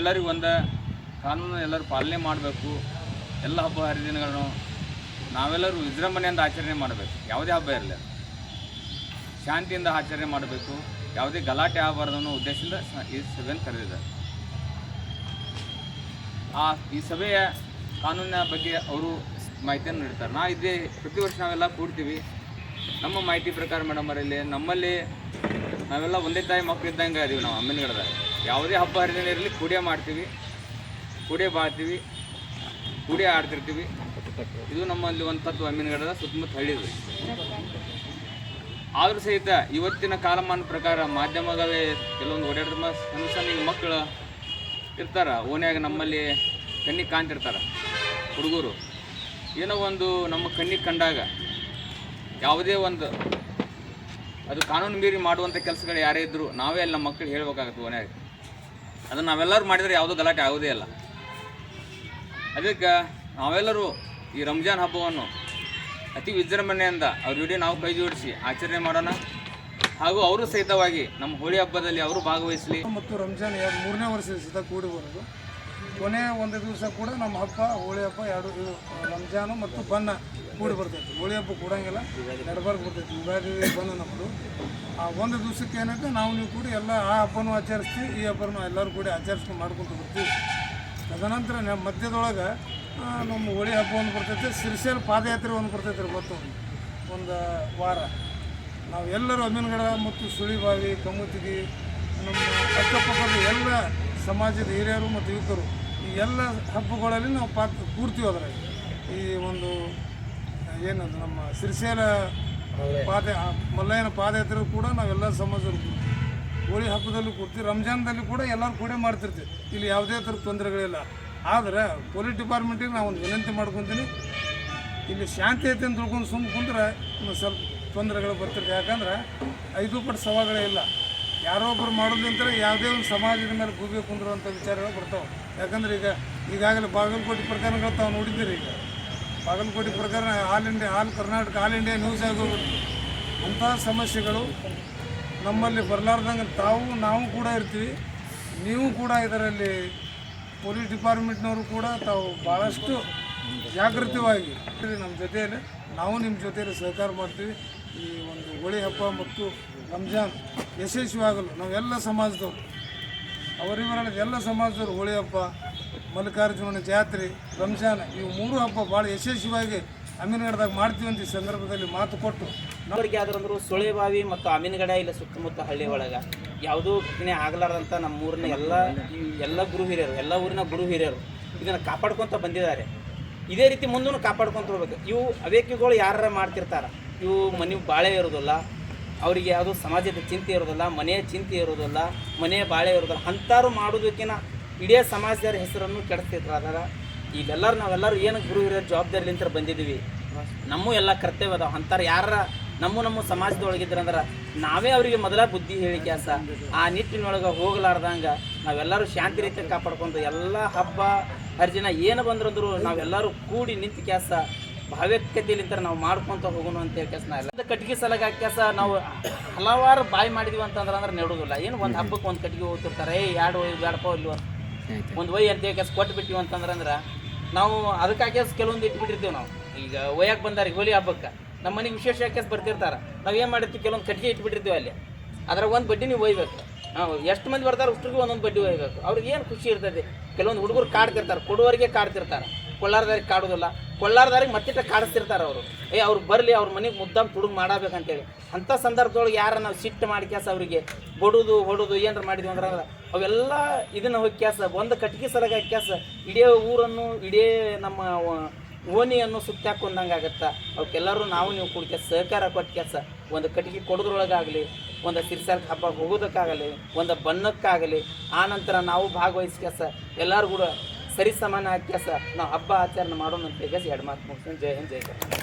ಎಲ್ಲರಿಗೂ ಒಂದು ಕಾನೂನು ಎಲ್ಲರೂ ಪಾಲನೆ ಮಾಡಬೇಕು. ಎಲ್ಲ ಹಬ್ಬ ಹರಿದಿನಗಳನ್ನು ನಾವೆಲ್ಲರೂ ವಿಜೃಂಭಣೆಯಿಂದ ಆಚರಣೆ ಮಾಡಬೇಕು. ಯಾವುದೇ ಹಬ್ಬ ಇರಲಿ ಶಾಂತಿಯಿಂದ ಆಚರಣೆ ಮಾಡಬೇಕು. ಯಾವುದೇ ಗಲಾಟೆ ಆಗಬಾರ್ದು ಅನ್ನೋ ಉದ್ದೇಶದಿಂದ ಈ ಸಭೆಯನ್ನು ಕರೆದಿದ್ದಾರೆ. ಈ ಸಭೆಯ ಕಾನೂನಿನ ಬಗ್ಗೆ ಅವರು ಮಾಹಿತಿಯನ್ನು ನೀಡ್ತಾರೆ. ಇದೇ ಪ್ರತಿ ವರ್ಷ ನಾವೆಲ್ಲ ಕೂಡ್ತೀವಿ. ನಮ್ಮ ಮಾಹಿತಿ ಪ್ರಕಾರ ಮೇಡಮ್ ಅವರಲ್ಲಿ ನಮ್ಮಲ್ಲಿ ನಾವೆಲ್ಲ ಒಂದೇ ತಾಯಿ ಮಕ್ಕಳು ಇದ್ದಂಗೆ ಅದೀವಿ. ನಾವು ಅಮ್ಮಿನಗಡದಾಗ ಯಾವುದೇ ಹಬ್ಬ ಹರಿದಿನ ಇರಲಿ ಕೂಡಿಯೇ ಮಾಡ್ತೀವಿ, ಕೂಡಿಯೇ ಬಾಳ್ತೀವಿ, ಕೂಡಿಯೇ ಆಡ್ತಿರ್ತೀವಿ. ಇದು ನಮ್ಮಲ್ಲಿ ಒಂದು ತತ್ವ ಅಮ್ಮಿನಗಡದ ಸುತ್ತಮುತ್ತ ಹಳ್ಳಿದು. ಆದರೂ ಸಹಿತ ಇವತ್ತಿನ ಕಾಲಮಾನ ಪ್ರಕಾರ ಮಾಧ್ಯಮಗಳೇ ಕೆಲವೊಂದು ಓಡಾಡ್ದ ಸಣ್ಣ ಸಣ್ಣ ಮಕ್ಕಳು ಇರ್ತಾರೆ. ಓನ್ಯಾಗ ನಮ್ಮಲ್ಲಿ ಕಣ್ಣಿಗೆ ಕಾಣ್ತಿರ್ತಾರೆ ಹುಡುಗರು. ಏನೋ ಒಂದು ನಮ್ಮ ಕಣ್ಣಿಗೆ ಕಂಡಾಗ ಯಾವುದೇ ಒಂದು ಅದು ಕಾನೂನು ಮೀರಿ ಮಾಡುವಂಥ ಕೆಲಸಗಳು ಯಾರೇ ಇದ್ದರೂ ನಾವೇ ಅಲ್ಲಿ ನಮ್ಮ ಮಕ್ಕಳಿಗೆ ಹೇಳ್ಬೇಕಾಗತ್ತೆ ಓನ್ಯಾಗ. ಅದನ್ನು ನಾವೆಲ್ಲರೂ ಮಾಡಿದರೆ ಯಾವುದೂ ಗಲಾಟೆ ಆಗೋದೇ ಇಲ್ಲ. ಅದಕ್ಕೆ ನಾವೆಲ್ಲರೂ ಈ ರಂಜಾನ್ ಹಬ್ಬವನ್ನು ಅತಿ ವಿಜೃಂಭಣೆಯಿಂದ ಅವ್ರ ಜೋಡಿ ನಾವು ಕೈ ಜೋಡಿಸಿ ಆಚರಣೆ ಮಾಡೋಣ. ಹಾಗೂ ಅವರು ಸಹಿತವಾಗಿ ನಮ್ಮ ಹೋಳಿ ಹಬ್ಬದಲ್ಲಿ ಅವರು ಭಾಗವಹಿಸಲಿ. ಮತ್ತು ರಂಜಾನ್ 3ನೇ ವರ್ಷದ ಸಹಿತ ಕೂಡಿ ಬರೋದು. ಕೊನೆಯ ಒಂದು ದಿವಸ ಕೂಡ ನಮ್ಮ ಹಬ್ಬ ಹೋಳಿ ಹಬ್ಬ ಎರಡು ರಂಜಾನು ಮತ್ತು ಬಣ್ಣ ಕೂಡಿ ಬರ್ತೈತಿ. ಹೋಳಿ ಹಬ್ಬ ಕೂಡಂಗಿಲ್ಲ, ನಡಬಾರ್ದು ಬರ್ತೈತಿ. ಯುಗಾದಿ ಬಣ್ಣ ನಮ್ಮದು. ಆ ಒಂದು ದಿವಸಕ್ಕೆ ಏನೈತೆ ನಾವು ನೀವು ಕೂಡಿ ಎಲ್ಲ ಆ ಹಬ್ಬನೂ ಆಚರಿಸ್ತೀವಿ, ಈ ಹಬ್ಬನೂ ಎಲ್ಲರೂ ಕೂಡಿ ಆಚರಿಸ್ಕೊಂಡು ಮಾಡ್ಕೊತ ಬರ್ತೀವಿ. ತದನಂತರ ನಮ್ಮ ಮಧ್ಯದೊಳಗೆ ನಮ್ಮ ಹೋಳಿ ಹಬ್ಬ ಒಂದು ಬರ್ತೈತೆ, ಸಿರ್ಸೇಲ್ ಪಾದಯಾತ್ರೆ ಒಂದು ಬರ್ತೈತೆ. ಗೊತ್ತು ಒಂದು ವಾರ ನಾವು ಎಲ್ಲರೂ ಅಮ್ಮಿನಗಡ ಮತ್ತು ಸುಳಿಬಾವಿ, ಕಮುತಿಗಿ, ನಮ್ಮ ಅಕ್ಕಪಕ್ಕದ ಎಲ್ಲ ಸಮಾಜದ ಹಿರಿಯರು ಮತ್ತು ಯುವಕರು ಈ ಎಲ್ಲ ಹಬ್ಬಗಳಲ್ಲಿ ನಾವು ಕೂಡ್ತೀವಿ. ಅದರಾಗ ಈ ಒಂದು ಏನದು ನಮ್ಮ ಸಿರ್ಸೇಲ ಮಲ್ಲಯ್ಯನ ಪಾದಯಾತ್ರೆ ಕೂಡ ನಾವೆಲ್ಲ ಸಮಾಜರು ಹೋಳಿ ಹಬ್ಬದಲ್ಲೂ ಕೂಡ್ತೀವಿ. ರಂಜಾನ್ದಲ್ಲಿ ಕೂಡ ಎಲ್ಲರೂ ಕೂಡ ಮಾಡ್ತಿರ್ತೀವಿ. ಇಲ್ಲಿ ಯಾವುದೇ ಥರ ತೊಂದರೆಗಳಿಲ್ಲ. ಆದರೆ ಪೊಲೀಸ್ ಡಿಪಾರ್ಟ್ಮೆಂಟಿಗೆ ನಾವು ಒಂದು ವಿನಂತಿ ಮಾಡ್ಕೊತೀನಿ, ಇಲ್ಲಿ ಶಾಂತಿ ಐತೆ ಅಂತ ತಿಳ್ಕೊಂಡು ಸುಮ್ಮನೆ ಕುಂದ್ರೆ ಸ್ವಲ್ಪ ತೊಂದರೆಗಳು ಬರ್ತಿರ್ತದೆ. ಯಾಕಂದ್ರೆ 5 ಪಟ್ಟು ಸವಾಗಳೇ ಇಲ್ಲ. ಯಾರೋ ಒಬ್ಬರು ಮಾಡೋದಂದ್ರೆ ಯಾವುದೇ ಒಂದು ಸಮಾಜದ ಮೇಲೆ ಗೂಬೆ ಕುಂದಿರುವಂಥ ವಿಚಾರಗಳು ಬರ್ತಾವೆ. ಯಾಕಂದ್ರೆ ಈಗಾಗಲೇ ಬಾಗಲಕೋಟೆ ಪ್ರಕರಣಗಳು ತಾವು ನೋಡಿದ್ದೀರಿ. ಈಗ ಬಾಗಲಕೋಟೆ ಪ್ರಕರಣ ಕರ್ನಾಟಕ ಆಲ್ ಇಂಡಿಯಾ ನ್ಯೂಸ್ ಆಗೋಗ್ಬಿಟ್ಟು ಅಂಥ ಸಮಸ್ಯೆಗಳು ನಮ್ಮಲ್ಲಿ ಬರಲಾರ್ದಂಗೆ ನಾವು ಕೂಡ ಇರ್ತೀವಿ. ನೀವು ಕೂಡ ಇದರಲ್ಲಿ ಪೊಲೀಸ್ ಡಿಪಾರ್ಟ್ಮೆಂಟ್ನವರು ಕೂಡ ತಾವು ಭಾಳಷ್ಟು ಜಾಗೃತವಾಗಿ ನಮ್ಮ ಜೊತೆಯಲ್ಲಿ ನಾವು ನಿಮ್ಮ ಜೊತೆಯಲ್ಲಿ ಸಹಕಾರ ಮಾಡ್ತೀವಿ. ಈ ಒಂದು ಹೋಳಿ ಹಬ್ಬ ಮತ್ತು ರಂಜಾನ್ ಯಶಸ್ವಿಯಾಗಲು ನಾವೆಲ್ಲ ಸಮಾಜದವರು ಅವರಿವರಲ್ಲಿ ಎಲ್ಲ ಸಮಾಜದವರು ಹೋಳಿ ಹಬ್ಬ, ಮಲ್ಲಿಕಾರ್ಜುನನ ಜಾತ್ರೆ, ರಂಜಾನ್ ಇವು 3 ಹಬ್ಬ ಭಾಳ ಯಶಸ್ವಿಯಾಗಿ ಅಮೀನಗಡದಾಗ ಮಾಡ್ತೀವಿ ಅಂತ ಈ ಸಂದರ್ಭದಲ್ಲಿ ಮಾತು ಕೊಟ್ಟು ಅವ್ರಿಗೆ ಯಾವ್ದಾದ್ರು ಸುಳೆಬಾವಿ ಮತ್ತು ಅಮೀನಗಡ ಇಲ್ಲ ಸುತ್ತಮುತ್ತ ಹಳ್ಳಿ ಒಳಗೆ ಯಾವುದೂ ಘಟನೆ ಆಗಲಾರ್ದಂಥ ನಮ್ಮ ಊರಿನ ಎಲ್ಲ ಗುರು ಹಿರಿಯರು, ಎಲ್ಲ ಊರಿನ ಗುರು ಹಿರಿಯರು ಇದನ್ನು ಕಾಪಾಡ್ಕೊತ ಬಂದಿದ್ದಾರೆ. ಇದೇ ರೀತಿ ಮುಂದೂ ಕಾಪಾಡ್ಕೊತ ಹೋಗ್ಬೇಕು. ಇವು ಅವ್ಯಕ್ತಿಗಳು ಯಾರು ಮಾಡ್ತಿರ್ತಾರೆ, ಇವು ಮನೆ ಬಾಳೆ ಇರೋದಿಲ್ಲ, ಅವರಿಗೆ ಯಾವುದೋ ಸಮಾಜದ ಚಿಂತೆ ಇರೋದಿಲ್ಲ, ಮನೆಯ ಚಿಂತೆ ಇರೋದಿಲ್ಲ, ಮನೆಯ ಬಾಳೆ ಇರೋದಿಲ್ಲ. ಅಂಥವ್ರು ಮಾಡೋದಕ್ಕಿಂತ ಇಡೀ ಸಮಾಜದ ಹೆಸರನ್ನು ಕೆಡಿಸ್ತಿರ್ತಾರೆ. ಈಗೆಲ್ಲರೂ ನಾವೆಲ್ಲರೂ ಏನು ಗುರು ಹಿರಿಯರ ಜವಾಬ್ದಾರಿಲಿಂತ ಬಂದಿದ್ದೀವಿ. ನಮ್ಮ ಎಲ್ಲ ಕರ್ತವ್ಯ ಅದಾವೆ. ಅಂತಾರೆ ಯಾರ ನಮ್ಮ ಸಮಾಜದೊಳಗಿದ್ರಂದ್ರೆ ನಾವೇ ಅವರಿಗೆ ಮೊದಲ ಬುದ್ಧಿ ಹೇಳಿ ಕೆಲಸ ಆ ನಿಟ್ಟಿನೊಳಗೆ ಹೋಗಲಾರ್ದಂಗೆ ನಾವೆಲ್ಲರೂ ಶಾಂತಿ ರೀತಿಯಲ್ಲಿ ಕಾಪಾಡ್ಕೊಂಡು ಎಲ್ಲ ಹಬ್ಬ ಹರಿದಿನ ಏನು ಬಂದ್ರಂದ್ರು ನಾವೆಲ್ಲರೂ ಕೂಡಿ ನಿಂತು ಕೆಲಸ ಭಾವ್ಯಕತೆಯಲ್ಲಿಂತ ನಾವು ಮಾಡ್ಕೊತ ಹೋಗೋಣ ಅಂತೇಳಿ ಕೆಲಸ ಎಲ್ಲ ಕಟ್ಟಿಗೆ ಸಲಗ ಕೆಲಸ ನಾವು ಹಲವಾರು ಬಾಯಿ ಮಾಡಿದ್ವಿ ಅಂತಂದ್ರೆ ನೆಡೋದಿಲ್ಲ. ಏನು ಒಂದು ಹಬ್ಬಕ್ಕೆ ಒಂದು ಕಟ್ಟಿಗೆ ಹೋಗ್ತಿರ್ತಾರೆ, 2 ಬೇಡಪ್ಪ ಇಲ್ಲಿ ಒಂದು ಒಯ್ ಅಂತೇಳಿ ಕೆಲಸ ಕೊಟ್ಟು ಬಿಟ್ಟಿವಿ ಅಂತಂದ್ರೆ ನಾವು ಅದಕ್ಕಾಗಿ ಕೆಲವೊಂದು ಇಟ್ಬಿಟ್ಟಿರ್ತೀವಿ. ನಾವು ಈಗ ಒಯ್ಯಕ್ಕೆ ಬಂದಾರೆ ಹೋಳಿ ಹಬ್ಬಕ್ಕೆ ನಮ್ಮ ಮನೆಗೆ ವಿಶೇಷ ಕೆಲಸ ಬರ್ತಿರ್ತಾರೆ. ನಾವು ಏನು ಮಾಡಿರ್ತೀವಿ, ಕೆಲವೊಂದು ಕಟ್ಟಿಗೆ ಇಟ್ಬಿಟ್ಟಿರ್ತೀವಿ ಅಲ್ಲಿ. ಅದ್ರಾಗ ಒಂದು ಬಡ್ಡಿ ನೀವು ಒಯ್ಬೇಕು. ನಾವು ಎಷ್ಟು ಮಂದಿ ಬರ್ತಾರೆ ಅಷ್ಟ್ರಿಗೂ ಒಂದೊಂದು ಬಡ್ಡಿ ಒಯ್ಬೇಕು. ಅವ್ರಿಗೆ ಏನು ಖುಷಿ ಇರ್ತದೆ. ಕೆಲವೊಂದು ಹುಡುಗರು ಕಾಡ್ತಿರ್ತಾರೆ, ಕೊಡುವವರಿಗೆ ಕಾಡ್ತಿರ್ತಾರೆ, ಕೊಳ್ಳಾರ್ದಾರಿಗೆ ಕಾಡೋದಿಲ್ಲ, ಕೊಳ್ಳಾರ್ದಾರಿಗೆ ಮತ್ತಿಟ್ಟ ಕಾಡಿಸ್ತಿರ್ತಾರೆ. ಅವರು ಅವ್ರು ಬರಲಿ, ಅವ್ರ ಮನೆಗೆ ಮುದ್ದಾಮ್ ತುಡುಗು ಮಾಡಬೇಕಂತೇಳಿ ಅಂಥ ಸಂದರ್ಭದೊಳಗೆ ಯಾರ ನಾವು ಸಿಟ್ಟು ಮಾಡಿ ಕೆಲಸ ಅವರಿಗೆ ಬಡೋದು ಹೊಡೋದು ಏನಾರು ಮಾಡಿದ್ವಿ ಅಂದ್ರೆ ಅವೆಲ್ಲ ಇದನ್ನು ಹೋಗಿ ಕೆಲಸ ಒಂದು ಕಟ್ಟಿಗೆ ಸಲಗ ಕೆಲಸ ಇಡೀ ಊರನ್ನು ಇಡೀ ನಮ್ಮ ಓಣಿಯನ್ನು ಸುತ್ತಾಕೊಂಡಂಗೆ ಆಗುತ್ತೆ. ಅವಕ್ಕೆಲ್ಲರೂ ನೀವು ಕೂಡ ಸಹಕಾರ ಕೊಟ್ಟು ಕೆಲಸ ಒಂದು ಕಟ್ಟಿಗೆ ಕೊಡೋದ್ರೊಳಗಾಗಲಿ, ಒಂದು ಸಿರ್ಸಾಲ್ ಹಬ್ಬ ಹೋಗೋದಕ್ಕಾಗಲಿ, ಒಂದು ಬಣ್ಣಕ್ಕಾಗಲಿ, ಆ ನಂತರ ನಾವು ಭಾಗವಹಿಸಿ ಕೆಲಸ ಎಲ್ಲರೂ ಕೂಡ ಸರಿ ಸಮಾನ ಕೆಲಸ ನಾವು ಹಬ್ಬ ಆಚರಣೆ ಮಾಡೋಣ ಅಂತ ಕೆಲಸ 2 ಮಾತು ಮುಗಿಸ್ತೀನಿ. ಜೈ ಹಿಂದ್, ಜೈ ಕರ್ನಾಟಕ.